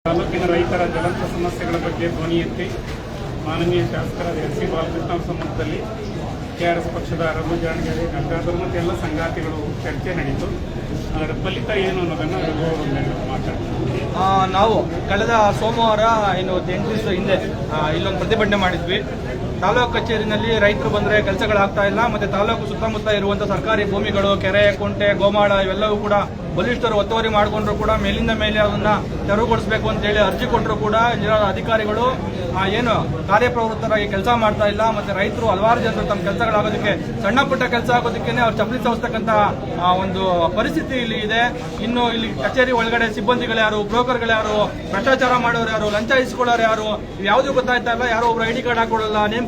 ತಾಲೂಕಿನ ರೈತರ ಜ್ವಲಂತ ಸಮಸ್ಯೆಗಳ ಬಗ್ಗೆ ಧ್ವನಿ ಎತ್ತಿ ಮಾನನೀಯ ಶಾಸಕರಾದ ಎಸ್.ಸಿ. ಬಾಲಕೃಷ್ಣ ಸಮ್ಮುಖದಲ್ಲಿ ಕೆಆರ್ಎಸ್ ಪಕ್ಷದ ರಘು ಜಾಣಗೆರೆ ಗಂಗಾಧರ್ ಮತ್ತು ಎಲ್ಲ ಸಂಗಾತಿಗಳು ಚರ್ಚೆ ನಡೆಯಿತು. ಅದರ ಫಲಿತ ಏನು ಅನ್ನೋದನ್ನು ರಘು ಅವರು ಮಾತಾಡ್ತಾರೆ. ನಾವು ಕಳೆದ ಸೋಮವಾರ 8 ದಿವಸ ಹಿಂದೆ ಇಲ್ಲೊಂದು ಪ್ರತಿಭಟನೆ ಮಾಡಿದ್ವಿ. ತಾಲೂಕು ಕಚೇರಿನಲ್ಲಿ ರೈತರು ಬಂದರೆ ಕೆಲಸಗಳಾಗ್ತಾ ಇಲ್ಲ, ಮತ್ತು ತಾಲೂಕು ಸುತ್ತಮುತ್ತ ಇರುವಂಥ ಸರ್ಕಾರಿ ಭೂಮಿಗಳು, ಕೆರೆ, ಕುಂಟೆ, ಗೋಮಾಳ ಇವೆಲ್ಲವೂ ಕೂಡ ಬಲಿಷ್ಠರು ಒತ್ತುವರಿ ಮಾಡಿಕೊಂಡ್ರು ಕೂಡ ಮೇಲಿಂದ ಮೇಲೆ ಅದನ್ನ ತೆರವುಗೊಳಿಸಬೇಕು ಅಂತೇಳಿ ಅರ್ಜಿ ಕೊಟ್ಟರು ಕೂಡ ಅಧಿಕಾರಿಗಳು ಏನು ಕಾರ್ಯಪ್ರವೃತ್ತರಾಗಿ ಕೆಲಸ ಮಾಡ್ತಾ ಇಲ್ಲ. ಮತ್ತೆ ರೈತರು ಹಲವಾರು ಜನರು ತಮ್ಮ ಕೆಲಸಗಳಾಗೋದಕ್ಕೆ, ಸಣ್ಣ ಪುಟ್ಟ ಕೆಲಸ ಆಗೋದಕ್ಕೆ ಅವ್ರು ಚಪ್ಪಲಿ ಸವಸ್ತಕ್ಕಂಥ ಒಂದು ಪರಿಸ್ಥಿತಿ ಇಲ್ಲಿ ಇದೆ. ಇನ್ನು ಇಲ್ಲಿ ಕಚೇರಿ ಒಳಗಡೆ ಸಿಬ್ಬಂದಿಗಳು ಯಾರು, ಬ್ರೋಕರ್ಗಳು ಯಾರು, ಭ್ರಷ್ಟಾಚಾರ ಮಾಡೋರು ಯಾರು, ಲಂಚ ಇಸ್ಕೊಳ್ಳೋರು ಯಾರು, ಯಾವುದು ಗೊತ್ತಾಯ್ತಾ ಇಲ್ಲ. ಯಾರೋ ಒಬ್ರು ID ಕಾರ್ಡ್ ಹಾಕೊಳ್ಳಲ್ಲ, ನೇಮ್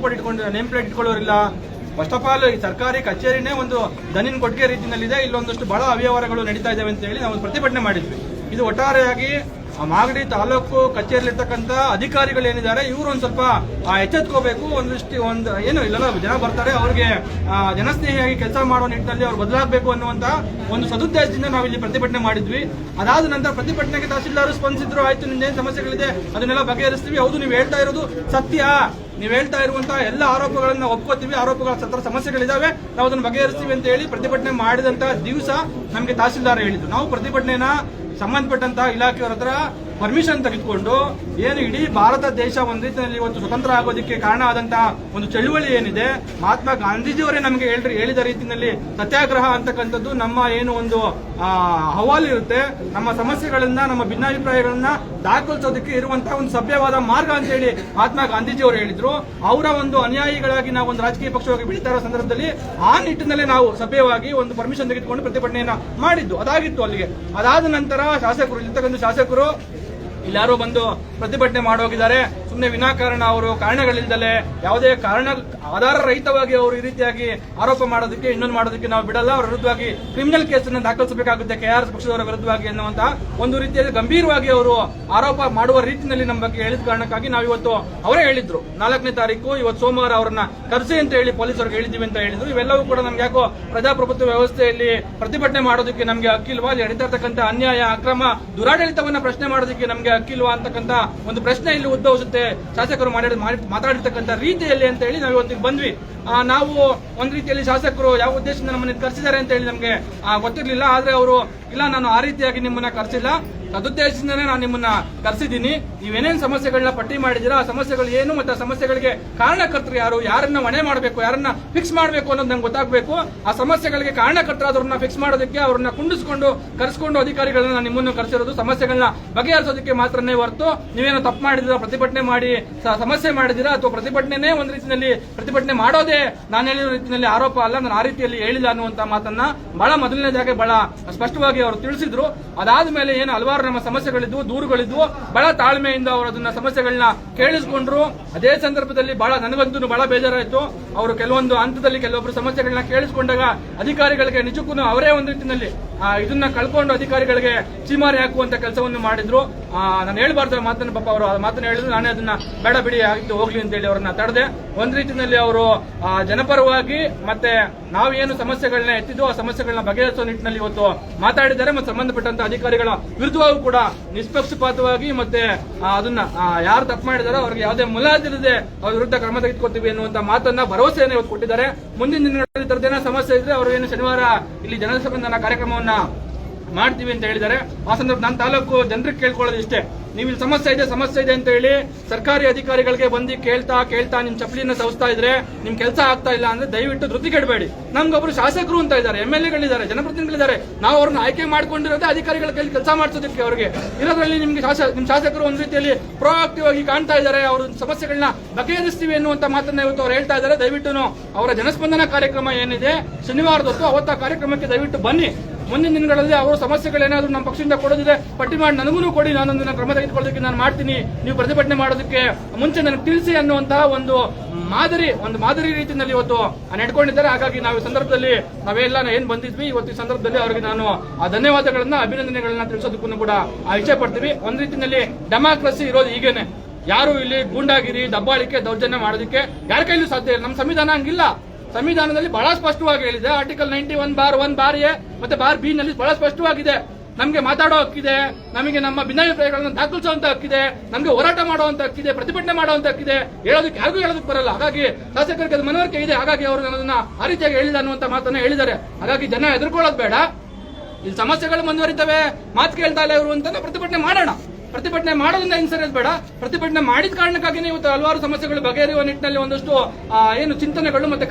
ಪ್ಲೇಟ್ ಇಟ್ಕೊಳ್ಳೋರಿಲ್ಲ. ಫಸ್ಟ್ ಆಫ್ ಆಲ್ ಈ ಸರ್ಕಾರಿ ಕಚೇರಿನೇ ಒಂದು ದನಿನ ಕೊಟ್ಟಿಗೆ ರೀತಿಯಲ್ಲಿದೆ. ಇಲ್ಲೊಂದಷ್ಟು ಬಹಳ ಅವ್ಯವಹಾರಗಳು ನಡೀತಾ ಇದ್ದಾವೆ ಅಂತ ಹೇಳಿ ನಾವು ಪ್ರತಿಭಟನೆ ಮಾಡಿದ್ವಿ. ಇದು ಒಟ್ಟಾರೆಯಾಗಿ ಮಾಗಡಿ ತಾಲೂಕು ಕಚೇರಿಯಲ್ಲಿರ್ತಕ್ಕಂಥ ಅಧಿಕಾರಿಗಳು ಏನಿದ್ದಾರೆ ಇವರು ಒಂದು ಸ್ವಲ್ಪ ಎಚ್ಚೆತ್ಕೋಬೇಕು. ಏನು ಇಲ್ಲೆಲ್ಲ ಜನ ಬರ್ತಾರೆ, ಅವ್ರಿಗೆ ಜನಸ್ನೇಹಿಯಾಗಿ ಕೆಲಸ ಮಾಡೋ ನಿಟ್ಟಿನಲ್ಲಿ ಅವ್ರು ಬದಲಾಗಬೇಕು ಅನ್ನುವಂತ ಒಂದು ಸದುದ್ದೇಶದಿಂದ ನಾವು ಇಲ್ಲಿ ಪ್ರತಿಭಟನೆ ಮಾಡಿದ್ವಿ. ಅದಾದ ನಂತರ ಪ್ರತಿಭಟನೆಗೆ ತಹಸೀಲ್ದಾರ್ ಸ್ಪಂದಿಸಿದ್ರು. ಆಯ್ತು, ನಿಮ್ದೇನು ಸಮಸ್ಯೆಗಳಿದೆ ಅದನ್ನೆಲ್ಲ ಬಗೆಹರಿಸ್ತೀವಿ. ಹೌದು, ನೀವು ಹೇಳ್ತಾ ಇರೋದು ಸತ್ಯ, ನೀವು ಹೇಳ್ತಾ ಇರುವಂತಹ ಎಲ್ಲ ಆರೋಪಗಳನ್ನ ಒಪ್ಕೋತೀವಿ, ಆರೋಪಗಳ ಸಮಸ್ಯೆಗಳಿದಾವೆ, ನಾವು ಅದನ್ನು ಬಗೆಹರಿಸ್ತೀವಿ ಅಂತ ಹೇಳಿ ಪ್ರತಿಭಟನೆ ಮಾಡಿದಂತ ದಿವಸ ನಮಗೆ ತಹಸೀಲ್ದಾರ್ ಹೇಳಿದ್ರು. ನಾವು ಪ್ರತಿಭಟನೆನ ಸಂಬಂಧಪಟ್ಟಂತ ಇಲಾಖೆಯವರ ಹತ್ರ ಪರ್ಮಿಷನ್ ತೆಗೆದುಕೊಂಡು ಏನು ಇಡೀ ಭಾರತ ದೇಶ ಒಂದು ರೀತಿಯಲ್ಲಿ ಇವತ್ತು ಸ್ವತಂತ್ರ ಆಗೋದಕ್ಕೆ ಕಾರಣ ಆದಂತಹ ಒಂದು ಚಳುವಳಿ ಏನಿದೆ, ಮಹಾತ್ಮ ಗಾಂಧೀಜಿಯವರೇ ನಮಗೆ ಹೇಳಿದ ರೀತಿಯಲ್ಲಿ ಸತ್ಯಾಗ್ರಹ ಅಂತಕ್ಕಂಥದ್ದು ನಮ್ಮ ಏನು ಒಂದು ಹವಾಲು ಇರುತ್ತೆ, ನಮ್ಮ ಸಮಸ್ಯೆಗಳನ್ನ, ನಮ್ಮ ಭಿನ್ನಾಭಿಪ್ರಾಯಗಳನ್ನ ದಾಖಲಿಸೋದಕ್ಕೆ ಇರುವಂತಹ ಒಂದು ಸಭ್ಯವಾದ ಮಾರ್ಗ ಅಂತ ಹೇಳಿ ಮಹಾತ್ಮ ಗಾಂಧೀಜಿಯವರು ಹೇಳಿದ್ರು. ಅವರ ಒಂದು ಅನುಯಾಯಿಗಳಾಗಿ ನಾವು ಒಂದು ರಾಜಕೀಯ ಪಕ್ಷವಾಗಿ ಬೆಳೀತಾ ಇರೋ ಸಂದರ್ಭದಲ್ಲಿ ಆ ನಿಟ್ಟಿನಲ್ಲೇ ನಾವು ಸಭ್ಯವಾಗಿ ಒಂದು ಪರ್ಮಿಷನ್ ತೆಗೆದುಕೊಂಡು ಪ್ರತಿಭಟನೆಯನ್ನ ಮಾಡಿದ್ದು. ಅದಾಗಿತ್ತು ಅಲ್ಲಿಗೆ. ಅದಾದ ನಂತರ ಶಾಸಕರು ಇರ್ತಕ್ಕಂಥ ಶಾಸಕರು ಇಲ್ಲಾರು ಬಂದು ಪ್ರತಿಭಟನೆ ಮಾಡೋಗಿದ್ದಾರೆ. ಸುಮ್ಮನೆ ವಿನಾಕಾರಣ ಅವರು ಕಾರಣಗಳಿಲ್ದಲೆ ಯಾವುದೇ ಕಾರಣ ಆಧಾರ ರಹಿತವಾಗಿ ಅವರು ಈ ರೀತಿಯಾಗಿ ಆರೋಪ ಮಾಡೋದಕ್ಕೆ, ಇನ್ನೊಂದು ಮಾಡೋದಕ್ಕೆ ನಾವು ಬಿಡಲ್ಲ. ಅವರ ವಿರುದ್ಧವಾಗಿ ಕ್ರಿಮಿನಲ್ ಕೇಸನ್ನು ದಾಖಲಿಸಬೇಕಾಗುತ್ತೆ ಕೆಆರ್ಎಸ್ ಪಕ್ಷದವರ ವಿರುದ್ಧವಾಗಿ ಎನ್ನುವಂತ ಒಂದು ರೀತಿಯಲ್ಲಿ ಗಂಭೀರವಾಗಿ ಅವರು ಆರೋಪ ಮಾಡುವ ರೀತಿಯಲ್ಲಿ ನಮ್ಮ ಬಗ್ಗೆ ಹೇಳಿದ ಕಾರಣಕ್ಕಾಗಿ ನಾವು ಇವತ್ತು ಅವರೇ ಹೇಳಿದ್ರು 4ನೇ ತಾರೀಕು ಇವತ್ತು ಸೋಮವಾರ ಅವರನ್ನ ಕರೆಸಿ ಅಂತ ಹೇಳಿ ಪೊಲೀಸರಿಗೆ ಹೇಳಿದ್ದೀವಿ ಅಂತ ಹೇಳಿದ್ರು. ಇವೆಲ್ಲವೂ ಕೂಡ ನಮ್ಗೆ ಯಾಕೋ ಪ್ರಜಾಪ್ರಭುತ್ವ ವ್ಯವಸ್ಥೆಯಲ್ಲಿ ಪ್ರತಿಭಟನೆ ಮಾಡೋದಕ್ಕೆ ನಮ್ಗೆ ಹಕ್ಕಿಲ್ವಾ, ಅಲ್ಲಿ ನಡೀತಾ ಇರ್ತಕ್ಕಂಥ ಅನ್ಯಾಯ, ಅಕ್ರಮ, ದುರಾಡಳಿತವನ್ನ ಪ್ರಶ್ನೆ ಮಾಡೋದಕ್ಕೆ ನಮ್ಗೆ ಹಕ್ಕಿಲ್ವಾ ಅಂತಕ್ಕಂಥ ಒಂದು ಪ್ರಶ್ನೆ ಇಲ್ಲಿ ಉದ್ಭವಿಸುತ್ತೆ ಶಾಸಕರು ಮಾತಾಡಿರ್ತಕ್ಕಂಥ ರೀತಿಯಲ್ಲಿ ಅಂತ ಹೇಳಿ ನಾವು ಇವತ್ತಿಗೆ ಬಂದ್ವಿ. ನಾವು ಒಂದ್ ರೀತಿಯಲ್ಲಿ ಶಾಸಕರು ಯಾವ ಉದ್ದೇಶದಿಂದ ನಮ್ಮನ್ನ ಕರೆಸಿದ್ದಾರೆ ಅಂತ ಹೇಳಿ ನಮ್ಗೆ ಗೊತ್ತಿರ್ಲಿಲ್ಲ. ಆದ್ರೆ ಅವರು ಇಲ್ಲ, ನಾನು ಆ ರೀತಿಯಾಗಿ ನಿಮ್ಮನ್ನ ಕರೆಸಿಲ್ಲ, ಸದುದ್ದೇಶದಿಂದನೇ ನಾನು ನಿಮ್ಮನ್ನ ಕರೆಸಿದ್ದೀನಿ. ನೀವೇನೇನು ಸಮಸ್ಯೆಗಳನ್ನ ಪಟ್ಟಿ ಮಾಡಿದಿರಾ, ಆ ಸಮಸ್ಯೆಗಳು ಏನು, ಮತ್ತೆ ಆ ಸಮಸ್ಯೆಗಳಿಗೆ ಕಾರಣಕರ್ತರು ಯಾರು, ಯಾರನ್ನ ಹೊಣೆ ಮಾಡಬೇಕು, ಯಾರನ್ನ ಫಿಕ್ಸ್ ಮಾಡಬೇಕು ಅನ್ನೋದು ನಂಗೆ ಗೊತ್ತಾಗಬೇಕು. ಆ ಸಮಸ್ಯೆಗಳಿಗೆ ಕಾರಣಕರ್ತರಾದವ್ರನ್ನ ಫಿಕ್ಸ್ ಮಾಡೋದಕ್ಕೆ, ಅವ್ರನ್ನ ಕುಂಡಿಸ್ಕೊಂಡು ಕರೆಸ್ಕೊಂಡು ಅಧಿಕಾರಿಗಳನ್ನ ನಿಮ್ಮನ್ನು ಕರೆಸಿರೋದು ಸಮಸ್ಯೆಗಳನ್ನ ಬಗೆಹರಿಸೋದಕ್ಕೆ ಮಾತ್ರನೇ ಹೊರತು ನೀವೇನೋ ತಪ್ಪು ಮಾಡಿದಿರಾ, ಪ್ರತಿಭಟನೆ ಮಾಡಿ ಸಮಸ್ಯೆ ಮಾಡಿದಿರಾ, ಅಥವಾ ಪ್ರತಿಭಟನೆ ಒಂದ್ ರೀತಿಯಲ್ಲಿ ಪ್ರತಿಭಟನೆ ಮಾಡೋದೇ ನಾನು ಹೇಳಿರೋ ರೀತಿಯಲ್ಲಿ ಆರೋಪ ಅಲ್ಲ, ನಾನು ಆ ರೀತಿಯಲ್ಲಿ ಹೇಳಿಲ್ಲ ಅನ್ನುವಂತ ಮಾತನ್ನ ಬಹಳ ಮೊದಲನೇದಾಗಿ ಬಹಳ ಸ್ಪಷ್ಟವಾಗಿ ಅವರು ತಿಳಿಸಿದ್ರು. ಅದಾದ ಮೇಲೆ ಏನು ಹಲವಾರು ನಮ್ಮ ಸಮಸ್ಯೆಗಳಿದ್ವು, ದೂರುಗಳಿದ್ವು, ಬಹಳ ತಾಳ್ಮೆಯಿಂದ ಅವರು ಅದನ್ನ ಸಮಸ್ಯೆಗಳನ್ನ ಕೇಳಿಸ್ಕೊಂಡ್ರು. ಅದೇ ಸಂದರ್ಭದಲ್ಲಿ ಬಹಳ ನನಗಂತೂ ಬಹಳ ಬೇಜಾರಾಯ್ತು. ಅವರು ಕೆಲವೊಂದು ಹಂತದಲ್ಲಿ ಕೆಲವೊಬ್ಬರು ಸಮಸ್ಯೆಗಳನ್ನ ಕೇಳಿಸ್ಕೊಂಡಾಗ ಅಧಿಕಾರಿಗಳಿಗೆ ನಿಜಕ್ಕೂ ಅವರೇ ಒಂದು ರೀತಿಯಲ್ಲಿ ಇದನ್ನ ಕಳ್ಕೊಂಡು ಅಧಿಕಾರಿಗಳಿಗೆ ಚೀಮಾರಿ ಹಾಕುವಂತ ಕೆಲಸವನ್ನು ಮಾಡಿದ್ರು. ನಾನು ಹೇಳ್ಬಾರ್ದು ಮಾತನ್ನ, ಪಾಪ ಅವರು ಮಾತನ್ನ ಹೇಳಿದ್ರು. ನಾನೇ ಅದನ್ನ ಬೇಡ ಬಿಡಿ ಆಗಿತ್ತು ಹೋಗ್ಲಿ ಅಂತ ಹೇಳಿ ಅವರನ್ನ ತಡೆದೆ. ಒಂದ್ ರೀತಿಯಲ್ಲಿ ಅವರು ಜನಪರವಾಗಿ ಮತ್ತೆ ನಾವೇನು ಸಮಸ್ಯೆಗಳನ್ನ ಎತ್ತಿದ್ವು ಆ ಸಮಸ್ಯೆಗಳನ್ನ ಬಗೆಹರಿಸುವ ನಿಟ್ಟಿನಲ್ಲಿ ಇವತ್ತು ಮಾತಾಡಿದ್ದಾರೆ. ಮತ್ತು ಸಂಬಂಧಪಟ್ಟಂತ ಅಧಿಕಾರಿಗಳ ವಿರುದ್ಧವಾಗೂ ಕೂಡ ನಿಷ್ಪಕ್ಷಪಾತವಾಗಿ ಮತ್ತೆ ಅದನ್ನ ಯಾರು ತಪ್ಪು ಮಾಡಿದಾರೋ ಅವ್ರಿಗೆ ಯಾವುದೇ ಮುಲಾಜಿಲ್ಲದೆ ಅವ್ರ ವಿರುದ್ಧ ಕ್ರಮ ತೆಗೆದುಕೊಳ್ತೀವಿ ಎನ್ನುವಂತ ಮಾತನ್ನ ಭರವಸೆಯನ್ನು ಇವತ್ತು ಕೊಟ್ಟಿದ್ದಾರೆ. ಮುಂದಿನ ದಿನಗಳಲ್ಲಿ ತರದೇನ ಸಮಸ್ಯೆ ಇದ್ರೆ ಅವರು ಏನು ಶನಿವಾರ ಇಲ್ಲಿ ಜನಸಂಪನ್ನ ಕಾರ್ಯಕ್ರಮವನ್ನ ಮಾಡ್ತೀವಿ ಅಂತ ಹೇಳಿದ್ದಾರೆ. ಆ ಸಂದರ್ಭ ನಾನು ತಾಲೂಕು ಜನರಿಗೆ ಕೇಳ್ಕೊಳ್ಳೋದು ಇಷ್ಟೇ, ನೀವು ಇಲ್ಲಿ ಸಮಸ್ಯೆ ಇದೆ ಅಂತ ಹೇಳಿ ಸರ್ಕಾರಿ ಅಧಿಕಾರಿಗಳಿಗೆ ಬಂದು ಕೇಳ್ತಾ ನಿಮ್ ಚಪ್ಪಲಿನ ಸವಸ್ತಾ ಇದ್ರೆ, ನಿಮ್ ಕೆಲಸ ಆಗ್ತಾ ಇಲ್ಲ ಅಂದ್ರೆ ದಯವಿಟ್ಟು ಧೃತಿ ಕೆಡಬೇಡಿ. ನಮ್ಗೊಬ್ರು ಶಾಸಕರು ಅಂತ ಇದ್ದಾರೆ, MLAಗಳಿದ್ದಾರೆ, ಜನಪ್ರತಿನಿಧಿಗಳಿದ್ದಾರೆ. ನಾವು ಅವ್ರನ್ನ ಆಯ್ಕೆ ಮಾಡ್ಕೊಂಡಿರೋದೇ ಅಧಿಕಾರಿಗಳ ಕೈಲಿ ಕೆಲಸ ಮಾಡಿಸೋದಕ್ಕೆ. ಅವ್ರಿಗೆ ಇರೋದ್ರಲ್ಲಿ ನಿಮ್ ಶಾಸಕರು ಒಂದ್ ರೀತಿಯಲ್ಲಿ ಪ್ರೊಆಕ್ಟಿವ್ ಆಗಿ ಕಾಣ್ತಾ ಇದ್ದಾರೆ, ಅವ್ರ ಸಮಸ್ಯೆಗಳನ್ನ ಬಗೆಹರಿಸ್ತೀವಿ ಎನ್ನುವಂತ ಮಾತನ್ನ ಇವತ್ತು ಅವ್ರು ಹೇಳ್ತಾ ಇದ್ದಾರೆ. ದಯವಿಟ್ಟು ಅವರ ಜನಸ್ಪಂದನ ಕಾರ್ಯಕ್ರಮ ಏನಿದೆ ಶನಿವಾರದೊತ್ತು, ಅವತ್ತು ಆ ಕಾರ್ಯಕ್ರಮಕ್ಕೆ ದಯವಿಟ್ಟು ಬನ್ನಿ. ಮುಂದಿನ ದಿನಗಳಲ್ಲಿ ಅವರ ಸಮಸ್ಯೆಗಳೇನಾದ್ರೂ ನಮ್ಮ ಪಕ್ಷದಿಂದ ಕೊಡೋದಿದೆ ಪಟ್ಟಿ ಮಾಡಿ ನನಗೂ ಕೊಡಿ, ನಾನೊಂದನ್ನ ಕ್ರಮ ತೆಗೆದುಕೊಳ್ಳೋದಕ್ಕೆ ನಾನು ಮಾಡ್ತೀನಿ, ನೀವು ಪ್ರತಿಭಟನೆ ಮಾಡೋದಕ್ಕೆ ಮುಂಚೆ ನನಗೆ ತಿಳಿಸಿ ಅನ್ನುವಂತಹ ಒಂದು ಮಾದರಿ ರೀತಿಯಲ್ಲಿ ಇವತ್ತು ನಡ್ಕೊಂಡಿದ್ದಾರೆ. ಹಾಗಾಗಿ ನಾವು ಈ ಸಂದರ್ಭದಲ್ಲಿ ನಾವೆಲ್ಲ ಏನ್ ಬಂದಿದ್ವಿ ಇವತ್ತು ಈ ಸಂದರ್ಭದಲ್ಲಿ ಅವರಿಗೆ ನಾನು ಧನ್ಯವಾದಗಳನ್ನ, ಅಭಿನಂದನೆಗಳನ್ನ ತಿಳಿಸೋದಕ್ಕೂ ಕೂಡ ಇಚ್ಛೆ ಪಡ್ತೀವಿ. ಒಂದ್ ರೀತಿಯಲ್ಲಿ ಡೆಮಾಕ್ರಸಿ ಇರೋದು ಹೀಗೇನೆ. ಯಾರು ಇಲ್ಲಿ ಗೂಂಡಾಗಿರಿ, ದಬ್ಬಾಳಿಕೆ, ದೌರ್ಜನ್ಯ ಮಾಡೋದಕ್ಕೆ ಯಾರ ಕೈಲೂ ಸಾಧ್ಯ ಇಲ್ಲ. ನಮ್ಮ ಸಂವಿಧಾನ ಹಂಗಿಲ್ಲ. ಸಂವಿಧಾನದಲ್ಲಿ ಬಹಳ ಸ್ಪಷ್ಟವಾಗಿ ಹೇಳಿದೆ. ಆರ್ಟಿಕಲ್ 91(1)(a) ಮತ್ತೆ (b) ನಲ್ಲಿ ಬಹಳ ಸ್ಪಷ್ಟವಾಗಿದೆ, ನಮಗೆ ಮಾತಾಡೋ ಹಕ್ಕಿದೆ, ನಮಗೆ ನಮ್ಮ ಭಿನ್ನಾಭಿಪ್ರಾಯಗಳನ್ನು ದಾಖಲಿಸುವಂತ ಹಕ್ಕಿದೆ, ನಮಗೆ ಹೋರಾಟ ಮಾಡುವಂತ ಹಕ್ಕಿದೆ, ಪ್ರತಿಭಟನೆ ಮಾಡುವಂತ ಹಕ್ಕಿದೆ, ಹೇಳೋದಕ್ಕೆ ಯಾರಿಗೂ ಹೇಳೋದಕ್ಕೆ ಬರಲ್ಲ. ಹಾಗಾಗಿ ಶಾಸಕರಿಗೆ ಅದು ಮನವರಿಕೆ ಇದೆ, ಹಾಗಾಗಿ ಅವರು ನನ್ನನ್ನ ಆ ರೀತಿಯಾಗಿ ಹೇಳಿದ ಅನ್ನುವಂತ ಮಾತನ್ನ ಹೇಳಿದ್ದಾರೆ. ಹಾಗಾಗಿ ಜನ ಹೆದರ್ಕೊಳ್ಳೋದು ಬೇಡ, ಇಲ್ಲಿ ಸಮಸ್ಯೆಗಳು ಮುಂದುವರಿತವೆ, ಮಾತು ಕೇಳ್ತಾ ಇಲ್ಲ ಇವರು ಅಂತ ಪ್ರತಿಭಟನೆ ಮಾಡೋಣ. ಪ್ರತಿಭಟನೆ ಮಾಡೋದ್ರಿಂದ ಹಿಂಸರಿಯೋದು ಬೇಡ. ಪ್ರತಿಭಟನೆ ಮಾಡಿದ ಕಾರಣಕ್ಕಾಗಿ ಇವತ್ತು ಹಲವಾರು ಸಮಸ್ಯೆಗಳು ಬಗೆಹರಿಯುವ ನಿಟ್ಟಿನಲ್ಲಿ ಒಂದಷ್ಟು ಏನು ಚಿಂತನೆಗಳು ಮತ್ತೆ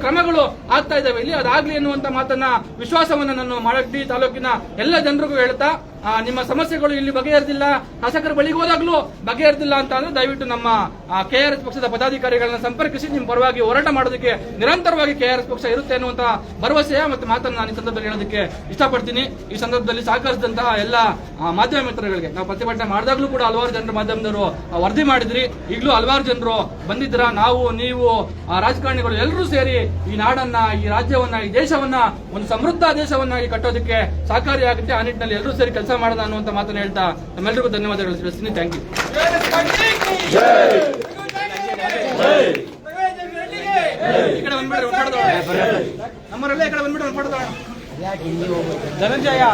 ಕ್ರಮಗಳು ಆಗ್ತಾ ಇದಾವೆ ಇಲ್ಲಿ. ಅದಾಗ್ಲಿ ಎನ್ನುವಂತ ಮಾತನ್ನ, ವಿಶ್ವಾಸವನ್ನ ನಾನು ಮಾಳಟ್ಟಿ ತಾಲೂಕಿನ ಎಲ್ಲ ಜನರಿಗೂ ಹೇಳ್ತಾ, ನಿಮ್ಮ ಸಮಸ್ಯೆಗಳು ಇಲ್ಲಿ ಬಗೆಹರಿದಿಲ್ಲ, ಶಾಸಕರ ಬಳಿಗೆ ಹೋದಾಗ್ಲೂ ಬಗೆಹರಿದಿಲ್ಲ ಅಂತ ಅಂದ್ರೆ ದಯವಿಟ್ಟು ನಮ್ಮ ಕೆಆರ್ಎಸ್ ಪಕ್ಷದ ಪದಾಧಿಕಾರಿಗಳನ್ನ ಸಂಪರ್ಕಿಸಿ ನಿಮ್ಮ ಪರವಾಗಿ ಹೋರಾಟ ಮಾಡೋದಕ್ಕೆ ನಿರಂತರವಾಗಿ ಕೆಆರ್ಎಸ್ ಪಕ್ಷ ಇರುತ್ತೆ ಅನ್ನುವಂತ ಭರವಸೆಯ ಮತ್ತೆ ಮಾತನ್ನು ನಾನು ಈ ಸಂದರ್ಭದಲ್ಲಿ ಹೇಳೋದಕ್ಕೆ ಇಷ್ಟಪಡ್ತೀನಿ. ಈ ಸಂದರ್ಭದಲ್ಲಿ ಸಹಕರಿಸಿದಂತಹ ಎಲ್ಲ ಮಾಧ್ಯಮ ಮಿತ್ರಗಳಿಗೆ, ನಾವು ಪ್ರತಿಭಟನೆ ಮಾಡಿದಾಗ್ಲೂ ಕೂಡ ಹಲವಾರು ಜನರು ಮಾಧ್ಯಮದವರು ವರದಿ ಮಾಡಿದ್ರಿ, ಈಗಲೂ ಹಲವಾರು ಜನರು ಬಂದಿದ್ರ. ನಾವು ನೀವು ರಾಜಕಾರಣಿಗಳು ಎಲ್ಲರೂ ಸೇರಿ ಈ ನಾಡನ್ನ, ಈ ರಾಜ್ಯವನ್ನ, ಈ ದೇಶವನ್ನ ಒಂದು ಸಮೃದ್ಧ ದೇಶವನ್ನಾಗಿ ಕಟ್ಟೋದಕ್ಕೆ ಸಹಕಾರಿಯಾಗುತ್ತೆ. ಆ ನಿಟ್ಟಿನಲ್ಲಿ ಎಲ್ಲರೂ ಸೇರಿ ಕೆಲಸ ಮಾಡೋಣ ಅನ್ನುವಂತ ಮಾತನ್ನು ಹೇಳ್ತಾ ತಮ್ಮೆಲ್ಲರಿಗೂ ಧನ್ಯವಾದಗಳು ತಿಳಿಸ್ತೀನಿ. Thank you. ಈ ಕಡೆ ಬಂದ್ಬಿಡ್ರಿ, ನಮ್ಮವರೆಲ್ಲ ಈ ಕಡೆ ಬಂದ್ಬಿಟ್ಟು ಧನಂಜಯ